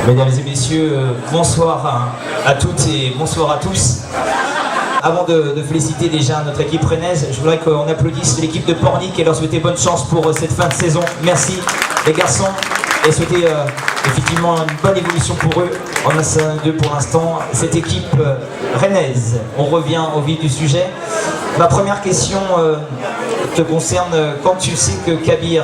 Mesdames et messieurs, bonsoir à toutes et bonsoir à tous. Avant de féliciter déjà notre équipe rennaise, je voudrais qu'on applaudisse l'équipe de Pornic et leur souhaiter bonne chance pour cette fin de saison. Merci les garçons et souhaiter effectivement une bonne évolution pour eux. On a ça deux pour l'instant, cette équipe rennaise. On revient au vif du sujet. Ma première question te concerne quand tu sais que Kabir,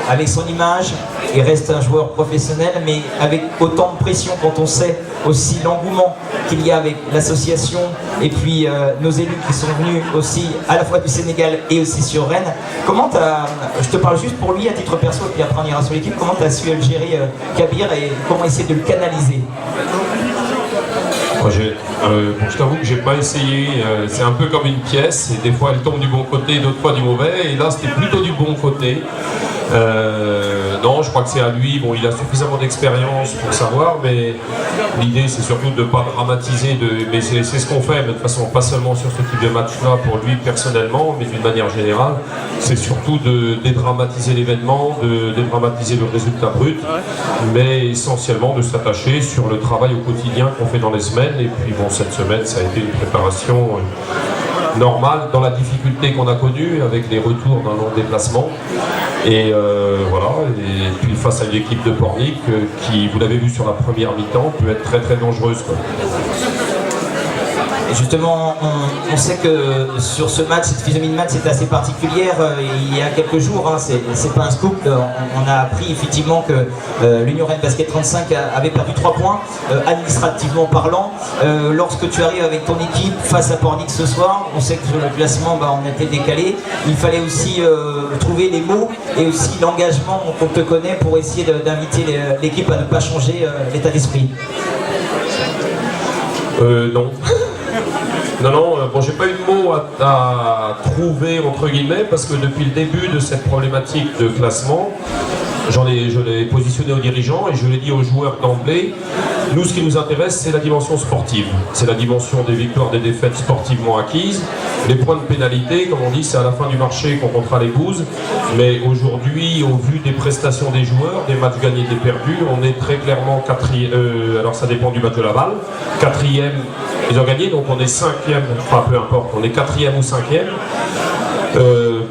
avec son image, il reste un joueur professionnel, mais avec autant de pression quand on sait aussi l'engouement qu'il y a avec l'association et puis nos élus qui sont venus aussi à la fois du Sénégal et aussi sur Rennes. Comment je te parle juste pour lui à titre perso et puis après on ira sur l'équipe, comment tu as su gérer Kabir et comment essayer de le canaliser? Je t'avoue que j'ai pas essayé, c'est un peu comme une pièce, et des fois elle tombe du bon côté, d'autres fois du mauvais, et là c'était plutôt du bon côté. Non, je crois que c'est à lui, bon il a suffisamment d'expérience pour savoir, mais l'idée c'est surtout de ne pas dramatiser, mais c'est ce qu'on fait, mais de toute façon pas seulement sur ce type de match-là pour lui personnellement, mais d'une manière générale, c'est surtout de dédramatiser l'événement, de dédramatiser le résultat brut, mais essentiellement de s'attacher sur le travail au quotidien qu'on fait dans les semaines, et puis bon cette semaine ça a été une préparation normale dans la difficulté qu'on a connue avec les retours d'un long déplacement. Et voilà, et puis face à une équipe de Pornic qui, vous l'avez vu sur la première mi-temps, peut être très très dangereuse, quoi. Et justement, on sait que sur ce match, cette physionomie de match est assez particulière. Il y a quelques jours, hein, c'est pas un scoop, on a appris effectivement que l'Union Rennes Basket 35 avait perdu 3 points, administrativement parlant. Lorsque tu arrives avec ton équipe face à Pornic ce soir, on sait que sur le classement, on était décalé. Il fallait aussi trouver les mots et aussi l'engagement qu'on te connaît pour essayer d'inviter l'équipe à ne pas changer l'état d'esprit. Non. Non, bon, j'ai pas eu de mots à trouver entre guillemets parce que depuis le début de cette problématique de classement, je l'ai positionné aux dirigeants et je l'ai dit aux joueurs d'emblée. Nous, ce qui nous intéresse, c'est la dimension sportive. C'est la dimension des victoires, des défaites sportivement acquises. Les points de pénalité, comme on dit, c'est à la fin du marché qu'on comptera les bouses. Mais aujourd'hui, au vu des prestations des joueurs, des matchs gagnés, des perdus, on est très clairement quatrième. Alors ça dépend du match de Laval. Quatrième, ils ont gagné, donc on est cinquième. Enfin, peu importe, on est quatrième ou cinquième.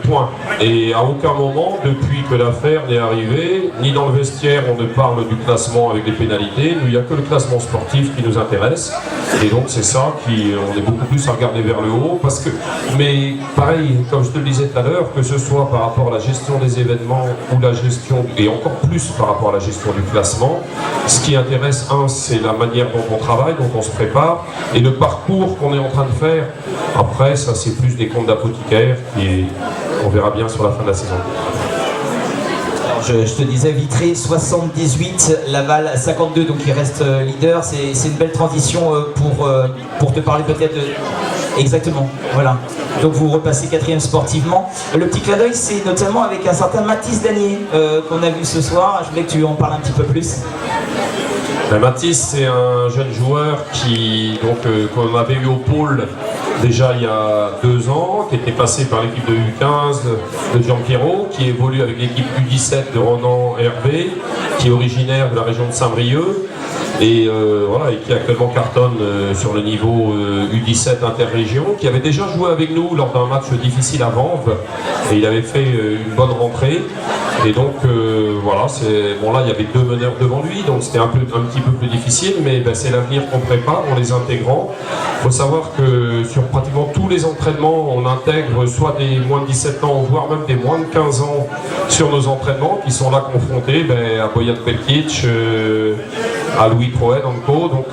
Point. Et à aucun moment, depuis que l'affaire n'est arrivée, ni dans le vestiaire, on ne parle du classement avec les pénalités. Nous, il n'y a que le classement sportif qui nous intéresse. Et donc, c'est ça on est beaucoup plus à regarder vers le haut. Parce que, mais pareil, comme je te le disais tout à l'heure, que ce soit par rapport à la gestion des événements ou la gestion, et encore plus par rapport à la gestion du classement, ce qui intéresse, c'est la manière dont on travaille, dont on se prépare, et le parcours qu'on est en train de faire. Après, ça, c'est plus des comptes d'apothicaire et on verra bien sur la fin de la saison. Alors, je te disais Vitré 78, Laval 52, donc il reste leader. C'est une belle transition pour te parler peut-être de... Exactement, voilà. Donc vous repassez quatrième sportivement. Le petit clin d'œil, c'est notamment avec un certain Mathis Danier qu'on a vu ce soir. Je voulais que tu en parles un petit peu plus. Mathis, c'est un jeune joueur qu'on avait eu au pôle déjà il y a 2 ans, qui était passé par l'équipe de U15 de Jean-Pierrot, qui évolue avec l'équipe U17 de Ronan Hervé, qui est originaire de la région de Saint-Brieuc, et voilà, et qui actuellement cartonne sur le niveau U17 interrégion, qui avait déjà joué avec nous lors d'un match difficile à Vanves, et il avait fait une bonne rentrée. Et donc voilà, bon là il y avait 2 meneurs devant lui, donc c'était un petit peu plus difficile, mais c'est l'avenir qu'on prépare en les intégrant. Il faut savoir que sur pratiquement tous les entraînements, on intègre soit des moins de 17 ans, voire même des moins de 15 ans sur nos entraînements, qui sont là confrontés à Boyan Pelkic, à Louis Troen, Anko, donc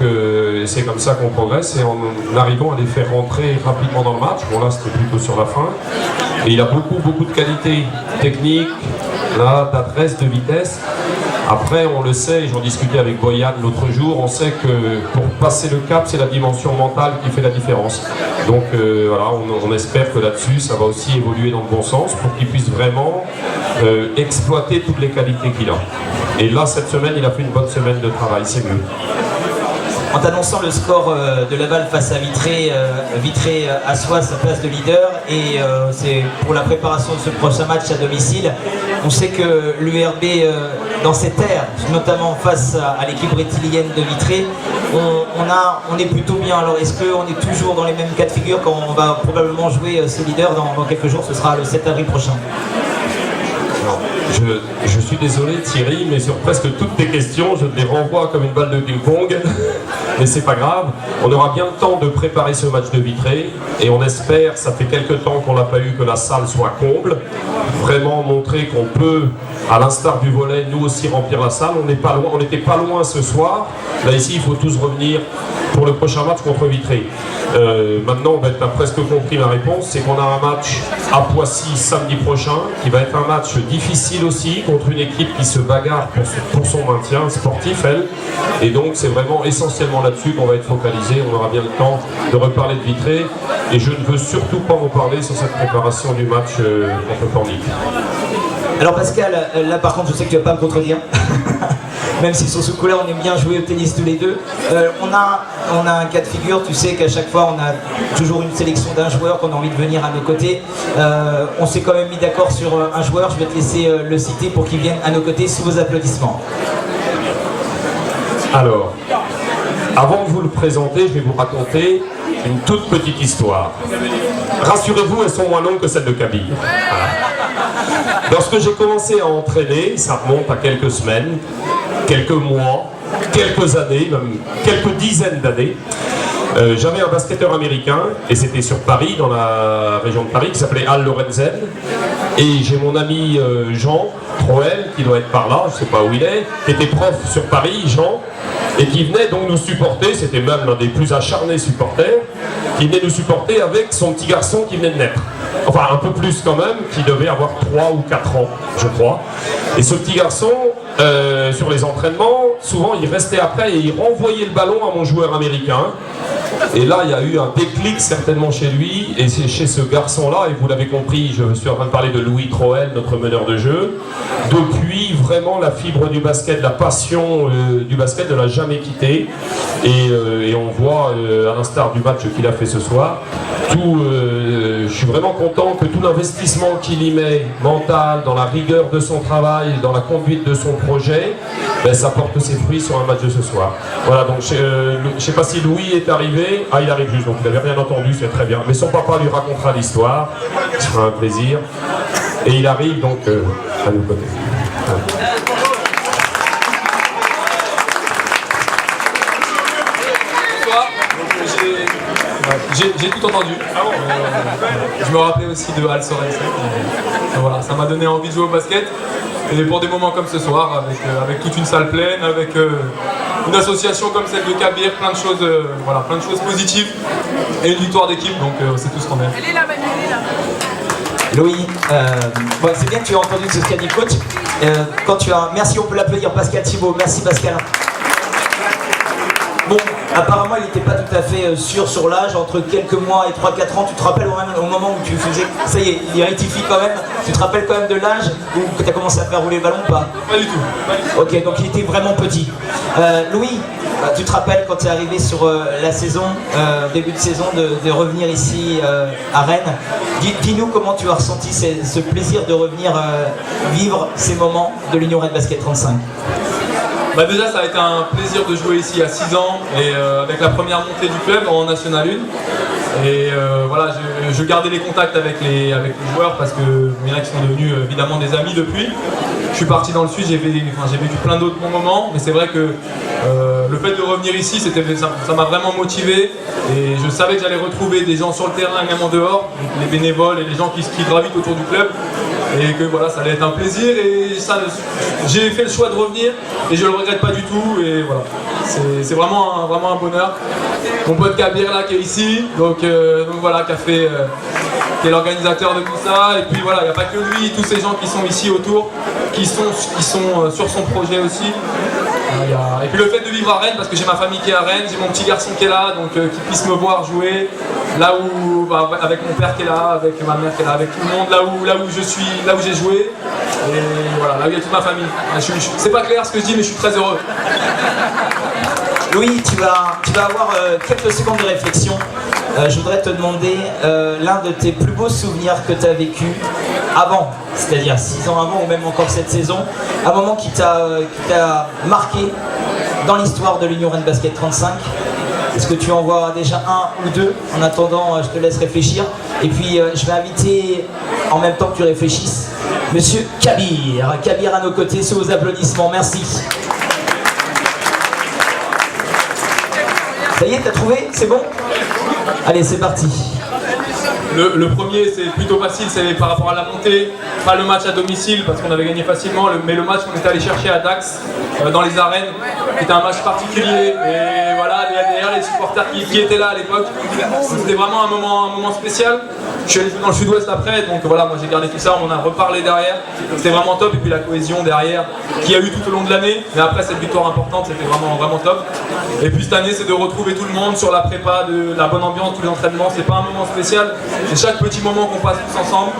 c'est comme ça qu'on progresse, et en arrivant à les faire rentrer rapidement dans le match. Bon là c'était plutôt sur la fin, et il a beaucoup de qualités techniques, là, d'adresse, de vitesse. Après, on le sait, et j'en discutais avec Boyan l'autre jour, on sait que pour passer le cap, c'est la dimension mentale qui fait la différence. Donc voilà, on espère que là-dessus, ça va aussi évoluer dans le bon sens pour qu'il puisse vraiment exploiter toutes les qualités qu'il a. Et là, cette semaine, il a fait une bonne semaine de travail, c'est mieux. En t'annonçant le score de Laval face à Vitré, Vitré assoit sa place de leader et c'est pour la préparation de ce prochain match à domicile. On sait que l'URB, dans ses terres, notamment face à l'équipe rétilienne de Vitré, on est plutôt bien. Alors est-ce qu'on est toujours dans les mêmes cas de figure quand on va probablement jouer ce leader dans quelques jours? Ce sera le 7 avril prochain. Je suis désolé Thierry, mais sur presque toutes tes questions, je te les renvoie comme une balle de ping-pong. Mais c'est pas grave, on aura bien le temps de préparer ce match de Vitré et on espère, ça fait quelques temps qu'on n'a pas eu, que la salle soit comble. Vraiment montrer qu'on peut, à l'instar du volley, nous aussi remplir la salle. On n'était pas loin ce soir. Là ici, il faut tous revenir pour le prochain match contre Vitré. Maintenant, tu as presque compris ma réponse, c'est qu'on a un match à Poissy samedi prochain, qui va être un match difficile aussi, contre une équipe qui se bagarre pour son maintien sportif, elle. Et donc c'est vraiment essentiellement là-dessus qu'on va être focalisé. On aura bien le temps de reparler de Vitré. Et je ne veux surtout pas vous parler sur cette préparation du match contre Pornic. Alors Pascal, là par contre je sais que tu vas pas me contredire. Même si sur ce coup-là on aime bien jouer au tennis tous les deux. On a un cas de figure, tu sais qu'à chaque fois on a toujours une sélection d'un joueur qu'on a envie de venir à nos côtés. On s'est quand même mis d'accord sur un joueur, je vais te laisser le citer pour qu'il vienne à nos côtés sous vos applaudissements. Alors, avant de vous le présenter, je vais vous raconter une toute petite histoire. Rassurez-vous, elles sont moins longues que celles de Kabyle. Voilà. Lorsque j'ai commencé à entraîner, ça remonte à quelques semaines, quelques mois, quelques années, même quelques dizaines d'années, j'avais un basketteur américain, et c'était sur Paris, dans la région de Paris, qui s'appelait Al Lorenzen. Et j'ai mon ami Jean Troel, qui doit être par là, je ne sais pas où il est, qui était prof sur Paris, Jean, et qui venait donc nous supporter, c'était même l'un des plus acharnés supporters, qui venait nous supporter avec son petit garçon qui venait de naître. Enfin, un peu plus quand même, qui devait avoir 3 ou 4 ans, je crois. Et ce petit garçon, sur les entraînements, souvent il restait après et il renvoyait le ballon à mon joueur américain. Et là, il y a eu un déclic certainement chez lui, et c'est chez ce garçon-là, et vous l'avez compris, je suis en train de parler de Louis Troel, notre meneur de jeu. Depuis, vraiment, la fibre du basket, la passion du basket ne l'a jamais quitté. Et on voit, à l'instar du match qu'il a fait ce soir, je suis vraiment content que tout l'investissement qu'il y met, mental, dans la rigueur de son travail, dans la conduite de son projet, ben, ça porte ses fruits sur un match de ce soir. Voilà, donc je ne sais pas si Louis est arrivé. Ah, il arrive juste, donc il n'avait rien entendu, c'est très bien. Mais son papa lui racontera l'histoire, ce sera un plaisir. Et il arrive donc à nos côtés. Voilà. J'ai tout entendu. Je me rappelais aussi de Al Sorensen. Voilà, ça m'a donné envie de jouer au basket. Et pour des moments comme ce soir, avec toute une salle pleine, avec une association comme celle de Kabir, plein de choses, voilà, plein de choses positives et une victoire d'équipe, donc c'est tout ce qu'on aime. Elle est là, Manu, elle est là. Louis, bon, c'est bien que tu aies entendu ce qu'a dit le coach. Merci, on peut l'applaudir, Pascal Thibault. Merci Pascal. Bon, apparemment il n'était pas tout à fait sûr sur l'âge, entre quelques mois et 3-4 ans. Tu te rappelles au moment où tu faisais, ça y est, il rectifie quand même, tu te rappelles quand même de l'âge où tu as commencé à faire rouler le ballon ou pas? Pas du tout. Ok, donc il était vraiment petit. Louis, tu te rappelles quand tu es arrivé sur la saison, début de saison, de revenir ici à Rennes. Dis-nous comment tu as ressenti ce plaisir de revenir vivre ces moments de l'Union Rennes Basket 35. Bah déjà ça a été un plaisir de jouer ici à 6 ans et avec la première montée du club en National 1. Et voilà, je gardais les contacts avec les joueurs parce que il y en a qui sont devenus évidemment des amis depuis. Je suis parti dans le sud, j'ai vécu plein d'autres bons moments, mais c'est vrai que le fait de revenir ici, ça m'a vraiment motivé et je savais que j'allais retrouver des gens sur le terrain et même en dehors, donc les bénévoles et les gens qui gravitent autour du club. Et que voilà, ça allait être un plaisir et j'ai fait le choix de revenir et je le regrette pas du tout et voilà, c'est vraiment un bonheur. Mon pote Kabir là qui est ici, donc voilà, qui est l'organisateur de tout ça, et puis voilà, il n'y a pas que lui, tous ces gens qui sont ici autour, qui sont sur son projet aussi. Et puis le fait de vivre à Rennes, parce que j'ai ma famille qui est à Rennes, j'ai mon petit garçon qui est là, donc qui puisse me voir jouer, là où, avec mon père qui est là, avec ma mère qui est là, avec tout le monde, là où je suis, là où j'ai joué, et voilà, là où il y a toute ma famille. C'est pas clair ce que je dis, mais je suis très heureux. Louis, tu vas avoir quelques secondes de réflexion. je voudrais te demander l'un de tes plus beaux souvenirs que tu as vécu avant, c'est-à-dire 6 ans avant ou même encore cette saison, un moment qui t'a marqué dans l'histoire de l'Union Rennes Basket 35. Est-ce que tu en vois déjà un ou deux? En attendant, je te laisse réfléchir. Et puis, je vais inviter, en même temps que tu réfléchisses, Monsieur Kabir. Kabir à nos côtés, sous vos applaudissements. Merci. Ça y est, t'as trouvé? C'est bon? Allez, c'est parti. Le premier, c'est plutôt facile, c'est par rapport à la montée, pas le match à domicile parce qu'on avait gagné facilement, mais le match qu'on était allé chercher à Dax, dans les arènes, qui était un match particulier. Et voilà, d'ailleurs les supporters qui étaient là à l'époque, c'était vraiment un moment spécial. Je suis allé dans le sud-ouest après, donc voilà, moi j'ai gardé tout ça, on en a reparlé derrière. C'était vraiment top, et puis la cohésion derrière, qu'il y a eu tout au long de l'année, mais après cette victoire importante, c'était vraiment top. Et puis cette année, c'est de retrouver tout le monde sur la prépa, de la bonne ambiance, tous les entraînements, c'est pas un moment spécial. C'est chaque petit moment qu'on passe tous ensemble.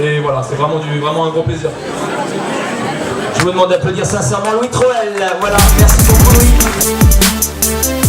Et voilà, c'est vraiment un gros plaisir. Je vous demande d'applaudir sincèrement Louis Troel. Voilà, merci beaucoup Louis.